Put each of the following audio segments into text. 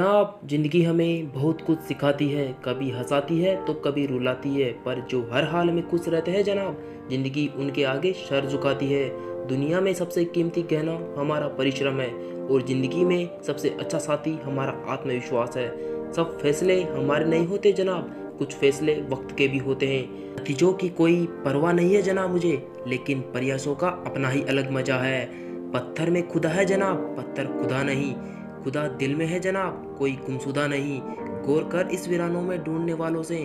जनाब, ज़िंदगी हमें बहुत कुछ सिखाती है, कभी हंसाती है तो कभी रुलाती है, पर जो हर हाल में खुश रहते हैं जनाब, ज़िंदगी उनके आगे सर झुकाती है। दुनिया में सबसे कीमती गहना हमारा परिश्रम है और ज़िंदगी में सबसे अच्छा साथी हमारा आत्मविश्वास है। सब फैसले हमारे नहीं होते जनाब, कुछ फैसले वक्त के भी होते हैं। नतीजों की कोई परवाह नहीं है जनाब मुझे, लेकिन प्रयासों का अपना ही अलग मजा है। पत्थर में खुदा है जनाब, पत्थर खुदा नहीं। खुदा दिल में है जनाब, कोई गुमशुदा नहीं। गौर कर इस वीरानों में ढूंढने वालों से,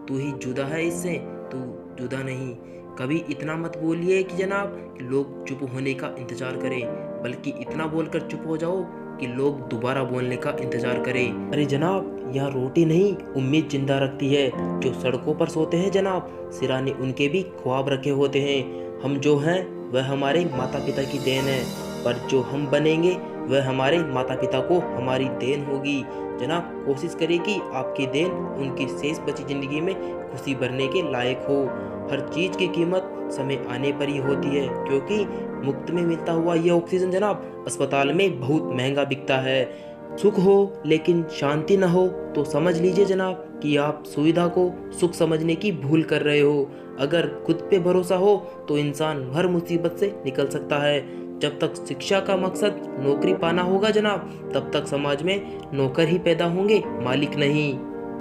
तू ही जुदा है इससे, तू जुदा नहीं। कभी इतना मत बोलिए कि जनाब कि लोग चुप होने का इंतजार करें, बल्कि इतना बोलकर चुप हो जाओ कि लोग दोबारा बोलने का इंतजार करें। अरे जनाब, यहाँ रोटी नहीं उम्मीद जिंदा रखती है। जो सड़कों पर सोते हैं जनाब, सिराने उनके भी ख्वाब रखे होते हैं। हम जो हैं वह हमारे माता पिता की देन है, पर जो हम बनेंगे वह हमारे माता पिता को हमारी देन होगी। जनाब, कोशिश करिए कि आपकी देन उनकी शेष बची जिंदगी में खुशी भरने के लायक हो। हर चीज की कीमत समय आने पर ही होती है, क्योंकि मुफ्त में मिलता हुआ यह ऑक्सीजन जनाब अस्पताल में बहुत महंगा बिकता है। सुख हो लेकिन शांति न हो तो समझ लीजिए जनाब कि आप सुविधा को सुख समझने की भूल कर रहे हो। अगर खुद पे भरोसा हो तो इंसान हर मुसीबत से निकल सकता है। जब तक शिक्षा का मकसद नौकरी पाना होगा जनाब, तब तक समाज में नौकर ही पैदा होंगे, मालिक नहीं।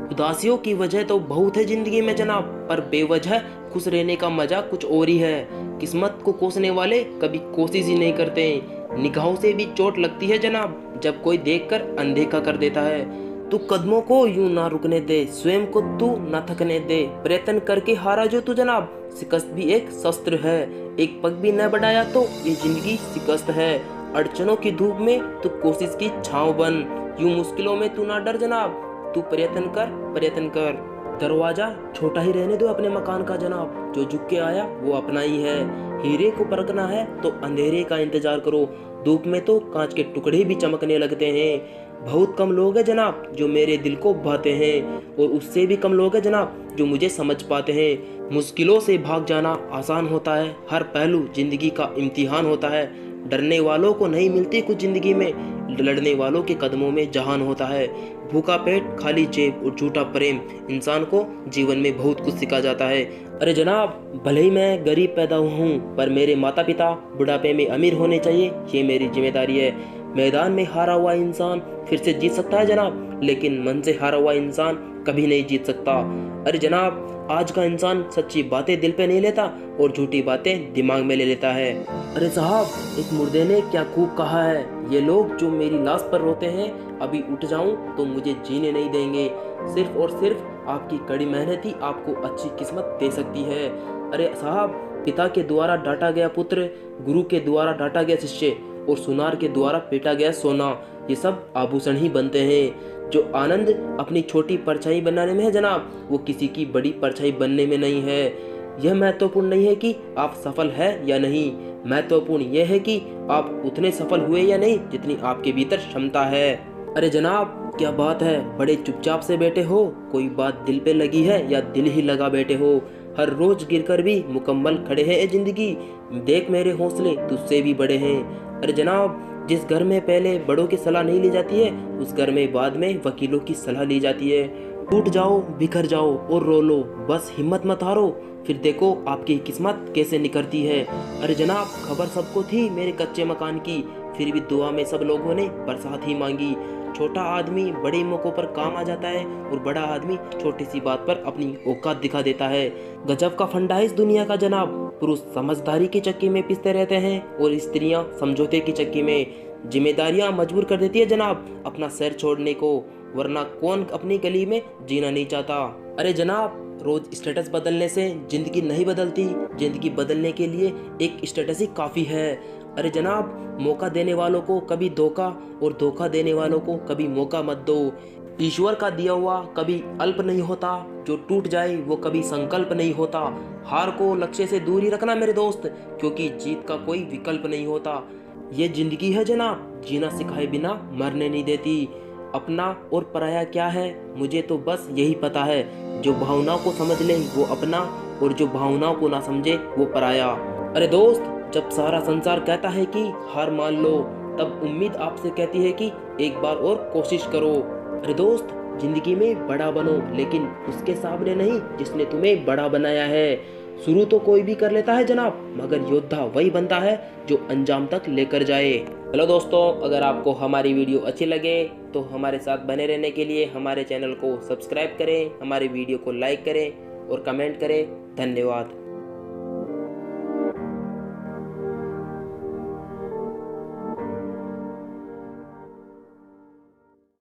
उदासियों की वजह तो बहुत है जिंदगी में जनाब, पर बेवजह खुश रहने का मजा कुछ और ही है। किस्मत को कोसने वाले कभी कोशिश ही नहीं करते। निगाहों से भी चोट लगती है जनाब, जब कोई देखकर अनदेखा कर देता है। तू कदमों को यूं ना रुकने दे, स्वयं को तू ना थकने दे। प्रयत्न करके हारा जो तू जनाब, शिकस्त भी एक शस्त्र है। एक पग भी न बढ़ाया तो ये जिंदगी शिकस्त है। अड़चनों की धूप में तू कोशिश की छांव बन। यूं मुश्किलों में तू ना डर जनाब, तू प्रयत्न कर, प्रयत्न कर। दरवाजा छोटा ही रहने दो अपने मकान का जनाब, जो झुक के आया वो अपना ही है। हीरे को परखना है तो अंधेरे का इंतजार करो, धूप में तो कांच के टुकड़े भी चमकने लगते हैं। बहुत कम लोग हैं जनाब जो मेरे दिल को भाते हैं, और उससे भी कम लोग हैं जनाब जो मुझे समझ पाते हैं। मुश्किलों से भाग जाना आसान होता है, हर पहलू जिंदगी का इम्तिहान होता है। डरने वालों को नहीं मिलती कुछ जिंदगी में, लड़ने वालों के कदमों में जहान होता है। भूखा पेट, खाली जेब और झूठा प्रेम इंसान को जीवन में बहुत कुछ सिखा जाता है। अरे जनाब, भले ही मैं गरीब पैदा हुआ हूँ, पर मेरे माता पिता बुढ़ापे में अमीर होने चाहिए, ये मेरी जिम्मेदारी है। मैदान में हारा हुआ इंसान फिर से जीत सकता है जनाब, लेकिन मन से हारा हुआ इंसान कभी नहीं जीत सकता। अरे जनाब, आज का इंसान सच्ची बातें दिल पे नहीं लेता और झूठी बातें दिमाग में ले लेता है। अरे साहब, एक मुर्दे ने क्या खूब कहा है, ये लोग जो मेरी लाश पर रोते हैं, अभी उठ जाऊं तो मुझे जीने नहीं देंगे। सिर्फ और सिर्फ आपकी कड़ी मेहनत ही आपको अच्छी किस्मत दे सकती है। अरे साहब, पिता के द्वारा डांटा गया पुत्र, गुरु के द्वारा डांटा गया शिष्य, और सुनार के द्वारा पीटा गया सोना, ये सब आभूषण ही बनते हैं। जो आनंद अपनी छोटी परछाई बनाने में है जनाब, वो किसी की बड़ी परछाई बनने में नहीं है। यह महत्वपूर्ण नहीं है कि आप सफल है या नहीं, महत्वपूर्ण यह है कि आप उतने सफल हुए या नहीं जितनी आपके भीतर क्षमता है। अरे जनाब, क्या बात है, बड़े चुपचाप से बैठे हो, कोई बात दिल पे लगी है या दिल ही लगा बैठे हो? हर रोज गिरकर भी मुकम्मल खड़े हैं जिंदगी, देख मेरे हौसले तुझसे भी बड़े हैं। अरे जनाब, जिस घर में पहले बड़ों की सलाह नहीं ली जाती है, उस घर में बाद में वकीलों की सलाह ली जाती है। टूट जाओ, बिखर जाओ और रो लो, बस हिम्मत मत हारो, फिर देखो आपकी किस्मत कैसे निखरती है। अरे जनाब, खबर सबको थी मेरे कच्चे मकान की, फिर भी दुआ में सब लोगों ने बरसात ही मांगी। छोटा आदमी बड़े मौकों पर काम आ जाता है, और बड़ा आदमी छोटी सी बात पर अपनी औकात दिखा देता है। गजब का फंडा है इस दुनिया का जनाब, पुरुष समझदारी की चक्की में पिसते रहते हैं और स्त्रियां समझौते की चक्की में। जिम्मेदारियां मजबूर कर देती है जनाब अपना सर छोड़ने को, वरना कौन अपनी गली में जीना नहीं चाहता। अरे जनाब, रोज स्टेटस बदलने से जिंदगी नहीं बदलती, जिंदगी बदलने के लिए एक स्टेटस ही काफी है। अरे जनाब, मौका देने वालों को कभी धोखा और धोखा देने वालों को कभी मौका मत दो। ईश्वर का दिया हुआ कभी अल्प नहीं होता, जो टूट जाए वो कभी संकल्प नहीं होता। हार को लक्ष्य से दूर ही रखना मेरे दोस्त, क्योंकि जीत का कोई विकल्प नहीं होता। ये जिंदगी है जनाब, जीना सिखाए बिना मरने नहीं देती। अपना और पराया क्या है, मुझे तो बस यही पता है, जो भावनाओं को समझ ले वो अपना, और जो भावनाओं को ना समझे वो पराया। अरे दोस्त, जब सारा संसार कहता है कि हार मान लो, तब उम्मीद आपसे कहती है कि एक बार और कोशिश करो। अरे दोस्त, जिंदगी में बड़ा बनो, लेकिन उसके सामने नहीं जिसने तुम्हें बड़ा बनाया है। शुरू तो कोई भी कर लेता है जनाब, मगर योद्धा वही बनता है जो अंजाम तक लेकर जाए। हेलो दोस्तों, अगर आपको हमारी वीडियो अच्छी लगे तो हमारे साथ बने रहने के लिए हमारे चैनल को सब्सक्राइब करें, हमारे वीडियो को लाइक करें और कमेंट करें। धन्यवाद।